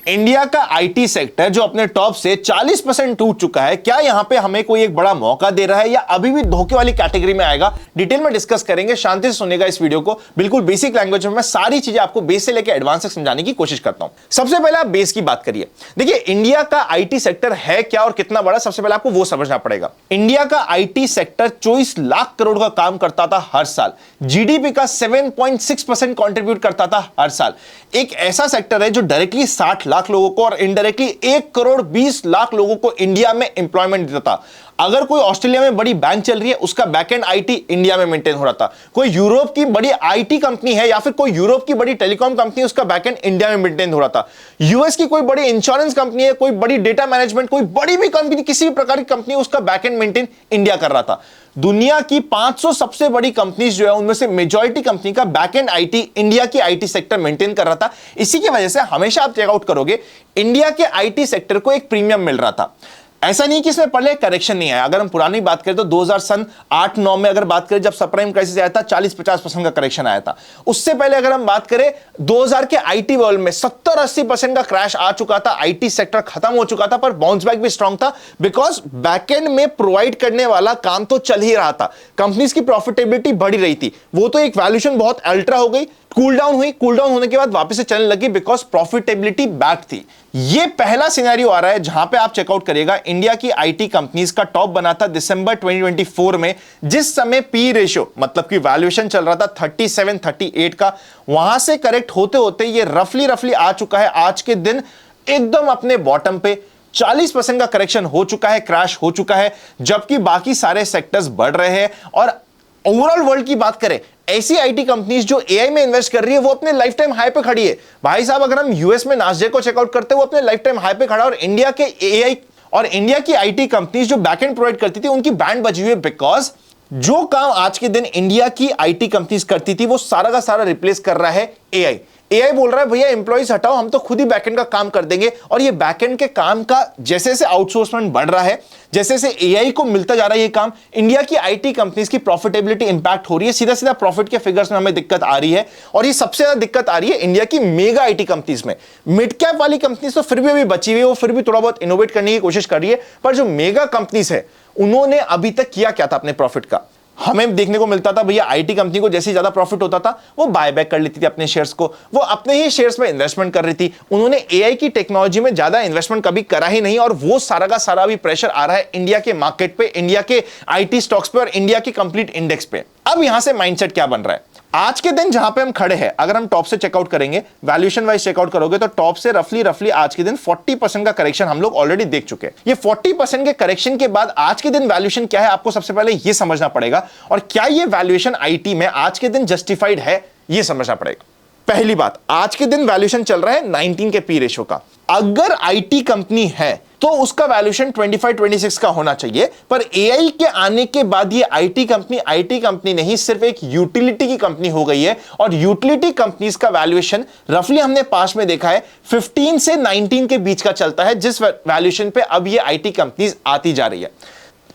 India का IT sector जो अपने टॉप से 40% टूट चुका है, क्या यहां पे हमें कोई एक बड़ा मौका दे रहा है या अभी भी धोखे वाली कैटेगरी में आएगा? डिटेल में डिस्कस करेंगे। शांति से सुनेगा इस वीडियो को, बिल्कुल बेसिक लैंग्वेज में मैं सारी चीजें आपको बेस से लेकर एडवांस तक समझाने की कोशिश करता हूं। सबसे पहले आप बेस की बात करिए। देखिए, इंडिया का आईटी सेक्टर है क्या और कितना बड़ा, सबसे पहले आपको वो समझना पड़ेगा। इंडिया का आईटी सेक्टर 24 लाख करोड़ का काम करता था हर साल, जीडीपी का 7.6% कंट्रीब्यूट करता था हर साल। एक ऐसा सेक्टर है जो डायरेक्टली 60 लाख लोगों को और इनडायरेक्टली 1 करोड़ 20 लाख लोगों को इंडिया में एम्प्लॉयमेंट देता था। अगर कोई ऑस्ट्रेलिया में बड़ी बैंक चल रही है, उसका बैकएंड आईटी इंडिया में मेंटेन हो रहा था। कोई यूरोप की बड़ी आईटी कंपनी है या फिर कोई यूरोप की बड़ी टेलीकॉम कंपनी है, उसका बैकएंड इंडिया में मेंटेन हो रहा था। यूएस की कोई बड़ी इंश्योरेंस कंपनी है, कोई बड़ी डेटा मैनेजमेंट, कोई बड़ी भी कंपनी, किसी भी प्रकार की कंपनी, उसका बैकएंड मेंटेन इंडिया कर रहा था। दुनिया की 500 सबसे बड़ी कंपनीज जो है, उनमें से मेजॉरिटी कंपनी का बैकएंड आईटी इंडिया की आईटी सेक्टर मेंटेन कर रहा था। इसी की वजह से हमेशा आप चेकआउट करोगे, इंडिया के आईटी सेक्टर को एक प्रीमियम मिल रहा था। ऐसा नहीं कि इसमें पहले करेक्शन नहीं आया। अगर हम पुरानी बात करें तो 2008-9 में अगर बात करें, जब सबप्राइम क्राइसिस आया था, 40-50% का करेक्शन आया था। उससे पहले अगर हम बात करें 2000 के आईटी वर्ल्ड में 70-80% का क्रैश आ चुका था। आईटी सेक्टर खत्म हो चुका था, पर बाउंस बैक भी स्ट्रांग था, बिकॉज बैकएंड में प्रोवाइड करने वाला काम तो चल ही रहा था। कंपनीज की प्रॉफिटेबिलिटी बढ़ रही थी। वो तो एक वैल्यूएशन बहुत अल्ट्रा हो गई, कूल डाउन हुई, कूल डाउन होने के बाद वापस से चलने लगी, बिकॉज प्रॉफिटेबिलिटी बैक थी। ये पहला सिनेरियो आ रहा है जहां पे आप चेकआउट करिएगा। इंडिया की आईटी कंपनीज का टॉप बना था दिसंबर 2024 में, जिस समय पी रेशियो मतलब कि वैल्यूएशन चल रहा था 37-38 का। वहां से करेक्ट होते होते ये रफली आ चुका है आज के दिन एकदम अपने बॉटम पे। 40% का करेक्शन हो चुका है, क्रैश हो चुका है, जबकि बाकी सारे सेक्टर्स बढ़ रहे हैं। और ओवरऑल वर्ल्ड की बात करें, ऐसी आईटी कंपनीज जो एआई में इन्वेस्ट कर रही है, वो अपने लाइफ टाइम हाई पे खड़ी है। भाई साहब, अगर हम यूएस में नास्डैक को चेकआउट करते हैं, वो अपने लाइफ टाइम हाई पे खड़ा। और इंडिया के एआई और इंडिया की आईटी कंपनीज जो बैकएंड प्रोवाइड करती थी, उनकी बैंड बजी हुई है, बिकॉज जो काम आज के दिन इंडिया की आईटी कंपनीज करती थी, वो सारा का सारा रिप्लेस कर रहा है एआई। एआई बोल रहा है, भैया एम्प्लॉइज हटाओ, हम तो खुद ही बैकएंड का काम कर देंगे। और ये बैकएंड के काम का जैसे जैसे आउटसोर्समेंट बढ़ रहा है, जैसे जैसे एआई को मिलता जा रहा है ये काम, इंडिया की आईटी कंपनीज की प्रॉफिटेबिलिटी इंपैक्ट हो रही है। सीधा सीधा प्रॉफिट के फिगर्स में हमें दिक्कत आ रही है। और ये सबसे ज्यादा दिक्कत आ रही है इंडिया की मेगा आईटी कंपनीज में। मिड कैप वाली कंपनीज तो फिर भी अभी बची हुई है, वो फिर भी थोड़ा बहुत इनोवेट करने की कोशिश कर रही है। पर जो मेगा कंपनीज है, उन्होंने अभी तक किया क्या था अपने प्रॉफिट का? हमें देखने को मिलता था, भैया आईटी कंपनी को जैसे ज्यादा प्रॉफिट होता था, वो बाय बैक कर लेती थी अपने शेयर्स को, वो अपने ही शेयर्स में इन्वेस्टमेंट कर रही थी। उन्होंने एआई की टेक्नोलॉजी में ज्यादा इन्वेस्टमेंट कभी करा ही नहीं। और वो सारा का सारा भी प्रेशर आ रहा है इंडिया के मार्केट पे, इंडिया के आईटी स्टॉक्स पे और इंडिया के कंप्लीट इंडेक्स पे। अब यहां से माइंडसेट क्या बन रहा है? आज के दिन जहां पे हम खड़े हैं, अगर हम टॉप से चेकआउट करेंगे, वैल्यूएशन वाइज चेकआउट करोगे, तो टॉप से रफली आज के दिन 40% का करेक्शन हम लोग ऑलरेडी देख चुके हैं। ये 40% के करेक्शन के बाद आज के दिन वैल्यूएशन क्या है, आपको सबसे पहले ये समझना पड़ेगा। और क्या ये वैल्यूएशन आईटी में आज के दिन जस्टिफाइड है, ये समझना पड़ेगा। पहली बात, आज के दिन वैल्यूएशन चल रहा है 19 के पी रेशियो का। अगर आईटी कंपनी है तो उसका वैल्यूएशन 25-26 का होना चाहिए। पर एआई के आने के बाद ये आईटी कंपनी नहीं, सिर्फ एक यूटिलिटी की कंपनी हो गई है। और यूटिलिटी कंपनीज का वैल्यूएशन रफली हमने पास में देखा है 15 से 19 के बीच का चलता है, जिस वैल्यूएशन पे अब ये आईटी कंपनीज आती जा रही है।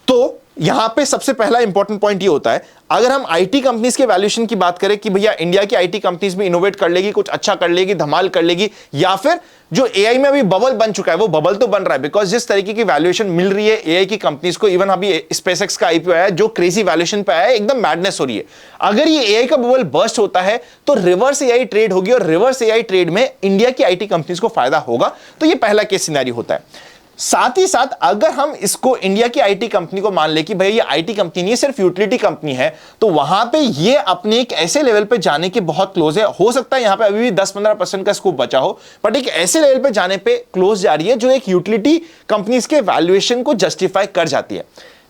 तो यहां पे सबसे पहला इंपॉर्टेंट पॉइंट ये होता है, अगर हम आईटी कंपनीज के वैल्यूएशन की बात करें कि भैया इंडिया की आईटी कंपनीज भी इनोवेट कर लेगी, कुछ अच्छा कर लेगी, धमाल कर लेगी, या फिर जो एआई में अभी बबल बन चुका है, वो बबल तो बन रहा है, बिकॉज जिस तरीके की वैल्यूएशन मिल रही है एआई की कंपनीज को, इवन अभी स्पेसएक्स का आईपीओ आया जो क्रेजी वैल्यूएशन पे आया है, एकदम मैडनेस हो रही है। अगर ये एआई का बबल बर्स्ट होता है तो रिवर्स एआई ट्रेड होगी, और रिवर्स एआई ट्रेड में इंडिया की आईटी कंपनीज को फायदा होगा। तो ये पहला केस सिनेरियो होता है। साथ ही साथ अगर हम इसको इंडिया की आईटी कंपनी को मान ले कि भाई ये आईटी कंपनी नहीं, सिर्फ यूटिलिटी कंपनी है, तो वहां पे ये अपने एक ऐसे लेवल पे जाने के बहुत क्लोज है। हो सकता है यहां पे अभी भी 10-15% का स्कोप बचा हो, बट एक ऐसे लेवल पे जाने पे क्लोज जा रही है जो एक यूटिलिटी कंपनीज के वैल्यूएशन को जस्टिफाई कर जाती है।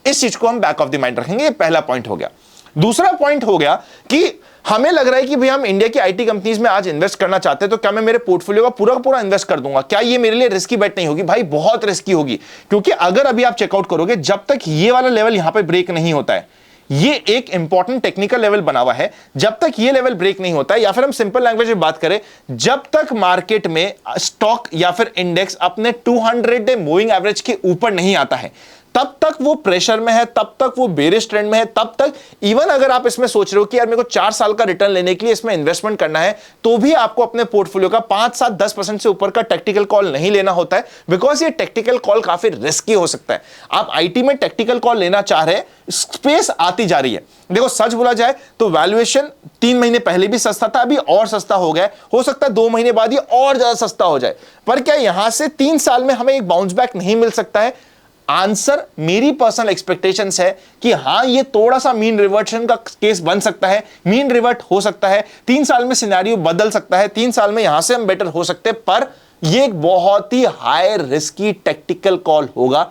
इस चीज को हम बैक ऑफ द माइंड रखेंगे। ये पहला पॉइंट हो गया। दूसरा पॉइंट हो गया कि हमें लग रहा है कि भाई हम इंडिया की आईटी कंपनीज में आज इन्वेस्ट करना चाहते हैं, तो क्या मैं मेरे पोर्टफोलियो का पूरा इन्वेस्ट कर दूंगा? क्या ये मेरे लिए रिस्की बेट नहीं होगी? भाई बहुत रिस्की होगी, क्योंकि अगर अभी आप चेकआउट करोगे, जब तक ये वाला लेवल यहां पे ब्रेक नहीं होता है, ये एक इंपॉर्टेंट टेक्निकल लेवल बना हुआ है, जब तक ये लेवल ब्रेक नहीं होता है, या फिर हम सिंपल लैंग्वेज में बात करें, जब तक मार्केट में स्टॉक या फिर इंडेक्स अपने 200 डे मूविंग एवरेज के ऊपर नहीं आता है, तब तक वो प्रेशर में है, तब तक वो बेरिश ट्रेंड में है, तब तक इवन अगर आप इसमें सोच रहे हो कि यार मेरे को 4 साल का रिटर्न लेने के लिए इसमें इन्वेस्टमेंट करना है, तो भी आपको अपने पोर्टफोलियो का 5-7-10% से ऊपर का टेक्निकल कॉल नहीं लेना होता है, बिकॉज ये टेक्निकल कॉल काफी रिस्की हो सकता है। आप आईटी में टेक्निकल कॉल लेना चाह रहे हैं, स्पेस आती जा रही है। देखो सच बोला जाए तो वैल्यूएशन 3 महीने पहले भी सस्ता था, अभी और सस्ता हो गया, हो सकता है 2 महीने बाद ये और ज्यादा सस्ता हो जाए। पर क्या यहां से 3 साल में हमें एक बाउंस बैक नहीं मिल सकता है? आंसर मेरी पर्सनल एक्सपेक्टेशंस है कि हां ये थोड़ा सा मीन रिवर्शन का केस बन सकता है, मीन रिवर्ट हो सकता है, 3 साल में सिनेरियो बदल सकता है, 3 साल में यहां से हम बेटर हो सकते हैं। पर ये एक बहुत ही हाई रिस्की टेक्टिकल कॉल होगा,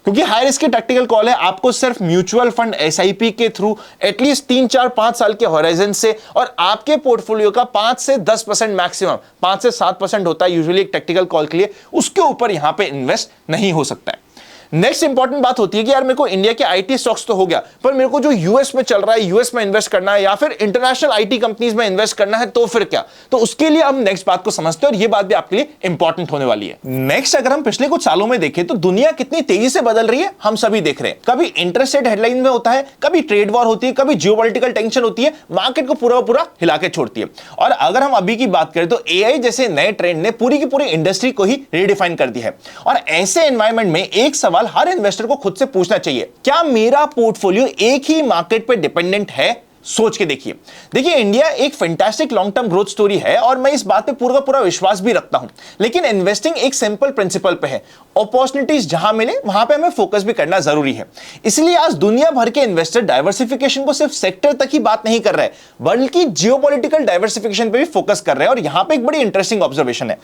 क्योंकि हाई रिस्क की टेक्टिकल कॉल है। आपको सिर्फ म्यूचुअल फंड एसआईपी के थ्रू एटलीस्ट 3-4-5 साल के होराइजन से और आपके पोर्टफोलियो का 5 से 10% मैक्सिमम 5 से 7% होता है यूजुअली एक टेक्टिकल कॉल के लिए, उसके ऊपर यहां पे इन्वेस्ट नहीं हो सकता है। नेक्स्ट इंपॉर्टेंट बात होती है कि यार मेरे को इंडिया के आईटी स्टॉक्स तो हो गया, पर मेरे को जो यूएस में चल रहा है, यूएस में इन्वेस्ट करना है या फिर इंटरनेशनल आईटी कंपनीज में इन्वेस्ट करना है, तो फिर क्या? तो उसके लिए हम नेक्स्ट बात को समझते हैं और ये बात भी आपके लिए इंपॉर्टेंट होने वाली है। नेक्स्ट अगर हम पिछले कुछ सालों में देखें तो दुनिया कितनी तेजी से बदल रही है हम सभी देख रहे हैं। कभी इंटरेस्ट रेट हेडलाइन में होता है, कभी ट्रेड वॉर होती है, कभी जियोपॉलिटिकल टेंशन होती है, मार्केट को पूरा हिला के छोड़ती है। और अगर हम अभी की बात करें तो एआई जैसे नए ट्रेंड ने पूरी की पूरी इंडस्ट्री को ही रिडिफाइन कर दिया है। और ऐसे एनवायरमेंट में एक सवाल हर इन्वेस्टर को खुद से पूछना चाहिए, क्या मेरा पोर्टफोलियो एक ही मार्केट पर डिपेंडेंट है? सोच के देखिए। इंडिया एक fantastic long term growth story है और मैं इस बात पे पूरा विश्वास भी रखता हूं, लेकिन इन्वेस्टिंग एक सिंपल प्रिंसिपल पे है, अपॉर्चुनिटीज जहां मिले वहां पे हमें फोकस भी करना जरूरी है। इसलिए आज दुनिया भर के इन्वेस्टर डाइवर्सिफिकेशन को सिर्फ सेक्टर तक ही बात नहीं कर रहे, बल्कि जियोपॉलिटिकल डाइवर्सिफिकेशन पे भी फोकस कर रहे हैं। और यहां पे एक बड़ी इंटरेस्टिंग ऑब्जर्वेशन है।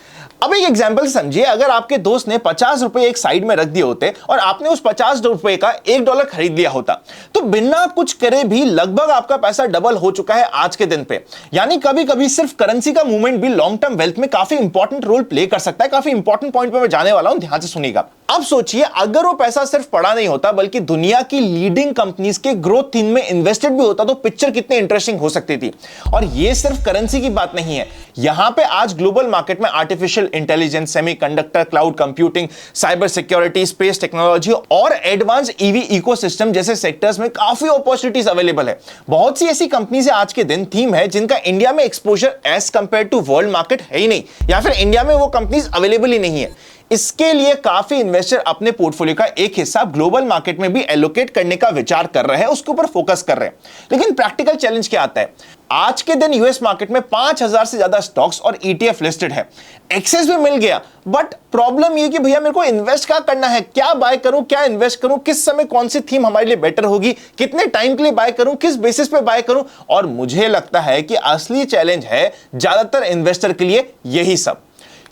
अब एक एग्जांपल समझिए, अगर आपके दोस्त ने 50 रुपए एक साइड में रख दिए होते और आपने उस 50 रुपए का $1 खरीद लिया होता, तो बिना कुछ करे भी लगभग आपका पैसा डबल हो चुका है आज के दिन पे। यानी कभी कभी सिर्फ करेंसी का मूवमेंट भी लॉन्ग टर्म वेल्थ में काफी इंपॉर्टेंट रोल प्ले कर सकता है। काफी इंपॉर्टेंट पॉइंट पे मैं जाने वाला हूं, ध्यान से सुनिएगा। अब सोचिए, अगर वो पैसा सिर्फ पड़ा नहीं होता बल्कि दुनिया की लीडिंग कंपनीज के ग्रोथ थीम में इन्वेस्टेड भी होता, तो पिक्चर कितनी इंटरेस्टिंग हो सकती थी। और ये सिर्फ करेंसी की बात नहीं है, यहां पे आज ग्लोबल मार्केट में artificial intelligence, semiconductor, cloud computing, cyber security, space technology और एडवांस ईवी इकोसिस्टम जैसे सेक्टर्स में काफी अपॉर्चुनिटीज अवेलेबल है। बहुत सी ऐसी कंपनीज आज के दिन थीम है जिनका इंडिया में exposure as compare to world market है ही नहीं, या फिर इंडिया में वो कंपनीज अवेलेबल ही नहीं है। इसके लिए काफी इन्वेस्टर अपने पोर्टफोलियो का एक हिस्सा ग्लोबल मार्केट में भी एलोकेट करने का विचार कर रहे हैं, उसके ऊपर फोकस कर रहे हैं। लेकिन प्रैक्टिकल चैलेंज क्या आता है? आज के दिन यूएस मार्केट में 5000 से ज्यादा स्टॉक्स और ईटीएफ लिस्टेड है, एक्सेस भी मिल गया, बट प्रॉब्लम ये कि भैया मेरे को इन्वेस्ट क्या करना है, क्या बाय करूं, क्या इन्वेस्ट करूं, किस समय कौन सी थीम हमारे लिए बेटर होगी, कितने टाइम के लिए बाय करूं, किस बेसिस पे बाय करूं। और मुझे लगता है कि असली चैलेंज है ज्यादातर इन्वेस्टर के लिए यही सब,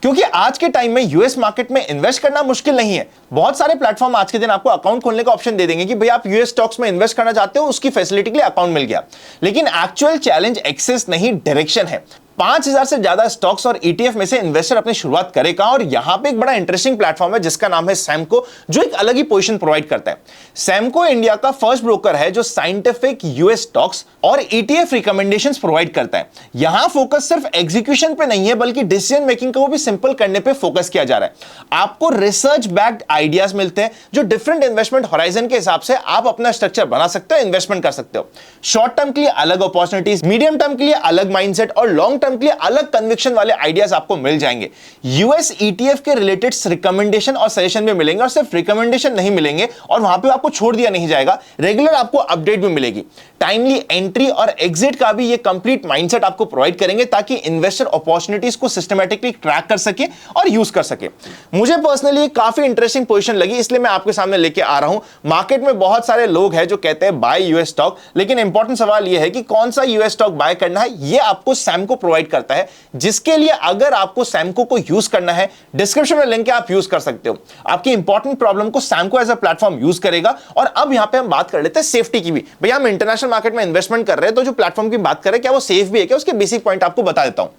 क्योंकि आज के टाइम में यूएस मार्केट में इन्वेस्ट करना मुश्किल नहीं है। बहुत सारे प्लेटफॉर्म आज के दिन आपको अकाउंट खोलने का ऑप्शन दे देंगे कि भाई आप यूएस स्टॉक्स में इन्वेस्ट करना चाहते हो, उसकी फैसिलिटी के लिए अकाउंट मिल गया। लेकिन एक्चुअल चैलेंज एक्सेस नहीं, डायरेक्शन है। 5000 से ज्यादा स्टॉक्स और ईटीएफ में से इन्वेस्टर अपनी शुरुआत करेगा, और यहां पे एक बड़ा इंटरेस्टिंग प्लेटफॉर्म है जिसका नाम है सैमको, जो एक अलग ही पोजीशन प्रोवाइड करता है। सैमको इंडिया का फर्स्ट ब्रोकर है जो साइंटिफिक यूएस स्टॉक्स और ईटीएफ रिकमेंडेशंस प्रोवाइड करता है। यहां फोकस सिर्फ एग्जीक्यूशन पे नहीं है, बल्कि डिसीजन मेकिंग को भी सिंपल करने पे फोकस किया जा रहा है। आपको रिसर्च बैक्ड आइडियाज मिलते हैं जो डिफरेंट इन्वेस्टमेंट होराइजन के हिसाब से आप अपना स्ट्रक्चर बना सकते हो, इन्वेस्टमेंट कर सकते हो। शॉर्ट टर्म के लिए अलग अपॉर्चुनिटीज, मीडियम टर्म के लिए अलग माइंडसेट और लॉन्ग टर्म के लिए अलग कन्विक्शन वाले आइडियाज आपको मिल जाएंगे। यूएस ईटीएफ के रिलेटेड रिकमेंडेशन और सजेशन भी मिलेंगे, और सिर्फ रिकमेंडेशन नहीं मिलेंगे और वहां पे आपको छोड़ दिया नहीं जाएगा, रेगुलर आपको अपडेट भी मिलेगी। टाइमली एंट्री और एग्जिट का भी ये कंप्लीट माइंडसेट आपको प्रोवाइड करेंगे ताकि इन्वेस्टर अपॉर्चुनिटीज को सिस्टमैटिकली ट्रैक कर सके और यूज कर सके। मुझे पर्सनली काफी इंटरेस्टिंग पोजीशन लगी, इसलिए मैं आपके सामने लेके आ रहा हूं। मार्केट में बहुत सारे लोग हैं जो कहते हैं बाय यूएस स्टॉक, लेकिन इंपॉर्टेंट सवाल यह है कि कौन सा यूएस स्टॉक बाय करना है, यह आपको सैमको प्रोवाइड करता है, जिसके लिए अगर आपको सैमको को यूज करना है, डिस्क्रिप्शन में लिंक है, आप यूज कर सकते हो। आपकी इंपॉर्टेंट प्रॉब्लम को Samco as a platform use करेगा। और अब यहां पे हम बात कर लेते हैं सेफ्टी की भी। भैया हम इंटरनेशनल मार्केट में इन्वेस्टमेंट कर रहे हैं, तो जो प्लेटफॉर्म की बात कर रहे हैं क्या वो सेफ भी है क्या, उसके बेसिक पॉइंट आपको बता देता हूं।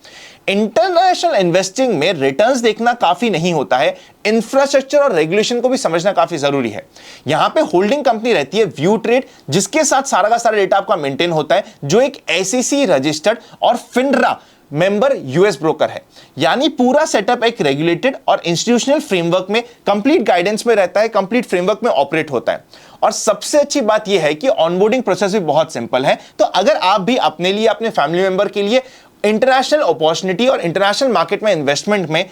इंटरनेशनल इन्वेस्टिंग में रिटर्न्स देखना काफी नहीं होता है, इंफ्रास्ट्रक्चर और रेगुलेशन को भी समझना काफी जरूरी है। यहां पे होल्डिंग कंपनी रहती है व्यू ट्रेड, जिसके साथ सारा का सारा डेटा आपका मेंटेन होता है, जो एक एसईसी रजिस्टर्ड और फिनरा मेंबर यूएस ब्रोकर है, यानी पूरा सेटअप एक रेगुलेटेड और इंस्टीट्यूशनल फ्रेमवर्क में कंप्लीट गाइडेंस में रहता है, कंप्लीट फ्रेमवर्क में ऑपरेट होता है। और सबसे अच्छी बात यह है कि ऑनबोर्डिंग प्रोसेस भी बहुत सिंपल है। तो अगर आप भी अपने लिए, अपने फैमिली मेंबर के लिए इंटरनेशनल अपॉर्चुनिटी और इंटरनेशनल मार्केट में इन्वेस्टमेंट में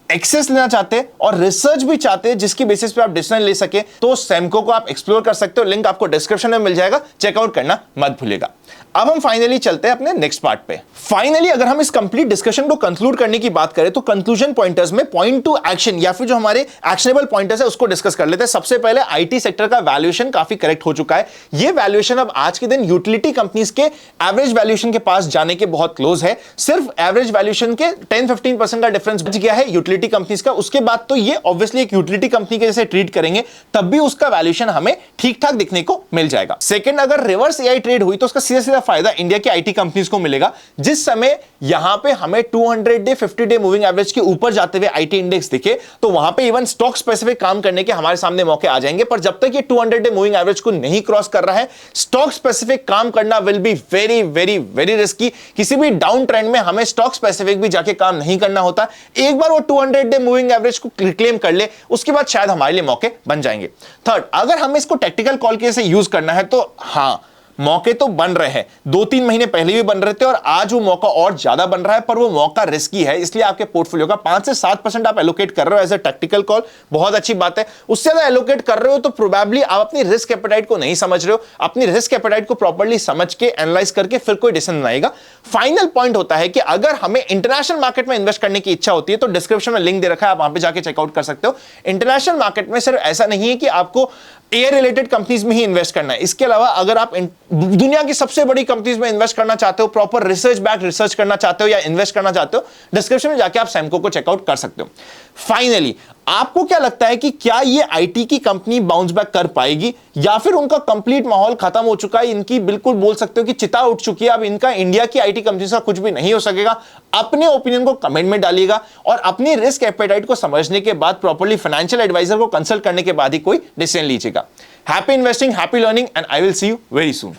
एक्सेस लेना चाहते हैं और रिसर्च भी चाहते हैं जिसकी बेसिस पे आप डिसीजन ले सके, तो सेमको को आप एक्सप्लोर कर सकते हो। लिंक आपको डिस्क्रिप्शन में मिल जाएगा, चेकआउट करना मत भूलिएगा। अब हम फाइनली चलते हैं अपने नेक्स्ट पार्ट पे। फाइनली अगर हम इस कंप्लीट डिस्कशन को कंक्लूड करने की बात करें तो कंक्लूजन पॉइंटर्स में पॉइंट टू एक्शन या फिर जो हमारे एक्शनेबल पॉइंटर्स है उसको डिस्कस कर लेते हैं। सबसे पहले आईटी सेक्टर का वैल्यूएशन काफी करेक्ट हो चुका है। यह वैल्यूएशन अब आज के दिन यूटिलिटी कंपनीज के एवरेज वैल्यूएशन के पास जाने के बहुत क्लोज है। सिर्फ एवरेज वैल्यूएशन के 10-15% का डिफरेंस बच गया है यूटिलिटी कंपनीज का। उसके बाद तो ये ऑब्वियसली एक यूटिलिटी कंपनी के जैसे ट्रीट करेंगे, तब भी उसका वैल्यूएशन हमें ठीक ठाक दिखने को मिल जाएगा। सेकंड, अगर रिवर्स एआई ट्रेड हुई तो उसका सीधा सीधा फायदा इंडिया की आईटी कंपनीज को मिलेगा। जिस समय यहां पे हमें 200 डे 50 डे मूविंग एवरेज के ऊपर जाते हुए आईटी इंडेक्स दिखे तो वहां पे इवन स्टॉक स्पेसिफिक काम करने के हमारे सामने मौके आ जाएंगे। पर जब तक ये 200 डे मूविंग एवरेज को नहीं क्रॉस कर रहा है, स्टॉक स्पेसिफिक काम करना will be very very very risky. किसी भी डाउन ट्रेंड में हमें स्टॉक स्पेसिफिक भी जाके काम नहीं करना होता। एक बार वो 200 डे मूविंग एवरेज को क्लेम कर ले, उसके बाद शायद हमारे लिए मौके बन जाएंगे। थर्ड, अगर हमें इसको टेक्निकल कॉल के जैसे यूज करना है तो हां, मौके तो बन रहे हैं। 2-3 महीने पहले भी बन रहे थे और आज वो मौका और ज्यादा बन रहा है, पर वो मौका रिस्की है। इसलिए आपके पोर्टफोलियो का 5 से 7% आप एलोकेट कर रहे हो एज अ टैक्टिकल कॉल, बहुत अच्छी बात है। उससे ज्यादा एलोकेट कर रहे हो तो प्रोबेबली आप अपनी रिस्क एपेटाइट को नहीं समझ रहे हो। अपनी रिस्क एपेटाइट को प्रॉपर्ली समझ के एनालाइज करके फिर कोई डिसीजन बनाएगा। फाइनल पॉइंट होता है कि अगर हमें इंटरनेशनल मार्केट में इन्वेस्ट करने की इच्छा होती है तो डिस्क्रिप्शन में लिंक दे रखा है, आप वहां पे जाके चेकआउट कर सकते हो। इंटरनेशनल मार्केट में सिर्फ ऐसा नहीं है कि आपको एयर रिलेटेड कंपनीज में ही इन्वेस्ट करना है। इसके अलावा अगर आप दुनिया की सबसे बड़ी कंपनीज में इन्वेस्ट करना चाहते हो, प्रॉपर रिसर्च बैक रिसर्च करना चाहते हो या इन्वेस्ट करना चाहते हो, डिस्क्रिप्शन में जाके आप सेमको को चेकआउट कर सकते हो। फाइनली आपको क्या लगता है कि क्या ये आईटी की कंपनी बाउंस बैक कर पाएगी या फिर उनका कंप्लीट माहौल खत्म हो चुका है? इनकी बिल्कुल बोल सकते हो कि चिता उठ चुकी है, अब इनका इंडिया की आईटी कंपनी से कुछ भी नहीं हो सकेगा। अपने ओपिनियन को कमेंट में डालिएगा और अपनी रिस्क एपेटाइट को समझने के बाद प्रॉपर्ली फाइनेंशियल एडवाइजर को कंसल्ट करने के बाद ही कोई डिसीजन लीजिएगा। Happy investing, happy learning and I will see you very soon.